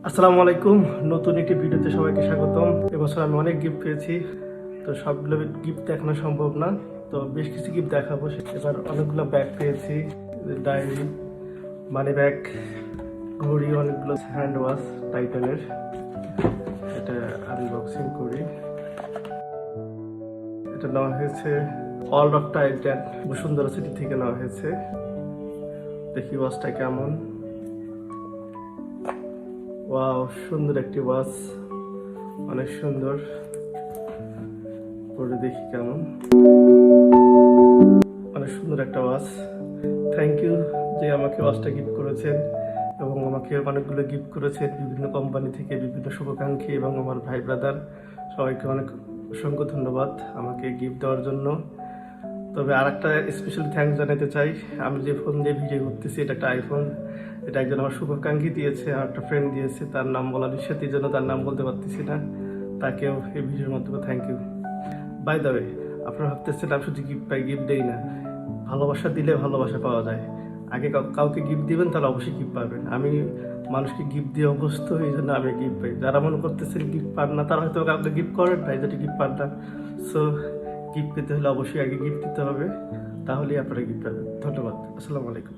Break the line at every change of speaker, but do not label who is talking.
আসসালামু আলাইকুম। নতুন একটি ভিডিওতে সবাইকে স্বাগতম। এবছর আমি অনেক গিফট পেয়েছি, তো সবগুলো গিফট দেখানো সম্ভব না, তো বেশ কিছু গিফট দেখাবো। এবার অনেকগুলো ব্যাগ পেয়েছি, ডায়েরি, মানি ব্যাগ, ঘড়ি, অনেকগুলো হ্যান্ড ওয়াশ টাইটানের। এটা আনবক্সিং করি। এটা নেওয়া হয়েছে all of Titan Bashundhara city থেকে নেওয়া হয়েছে। দেখি ওয়াচটা কেমন। ওয়াও, সুন্দর একটি ওয়াচ, অনেক সুন্দর। পরে দেখি কেমন। অনেক সুন্দর একটা ওয়াচ। থ্যাংক ইউ যে আমাকে ওয়াচটা গিফট করেছেন, এবং আমাকে অনেকগুলো গিফট করেছেন বিভিন্ন কোম্পানি থেকে, বিভিন্ন শুভাকাঙ্ক্ষী এবং আমার ভাই ব্রাদার। সবাইকে অনেক অসংখ্য ধন্যবাদ আমাকে গিফট দেওয়ার জন্য। তবে আর একটা স্পেশালি থ্যাঙ্কস জানাতে চাই, আমি যে ফোন দিয়ে ভিডিও করতেছি এটা একটা আইফোন। এটা একজন আমার শুভাকাঙ্ক্ষী দিয়েছে, আর একটা ফ্রেন্ড দিয়েছে, তার নাম বলা নিষেধ, এই জন্য তার নাম বলতে পারতেছি না। তাকেও এই ভিডিওর মাধ্যমে thank you. By the way, আপনারা ভাবতেছেন আমি শুধু গিফট পাই, গিফট দেই না। ভালোবাসা দিলে ভালোবাসা পাওয়া যায়। আগে কাউকে গিফট দিবেন, তাহলে অবশ্যই গিফট পাবেন। আমি মানুষকে গিফট দিয়ে অভ্যস্ত, এই জন্য আমি গিফট পাই। যারা মনে করতেছেন গিফট পান না, তারা হয়তো কাউকে গিফট করেন না, এই জন্য গিফট পান না। সো গিফট পেতে হলে অবশ্যই আগে গিফট দিতে হবে, তাহলেই আপনারা গিফট পাবেন। ধন্যবাদ। আসসালামু আলাইকুম।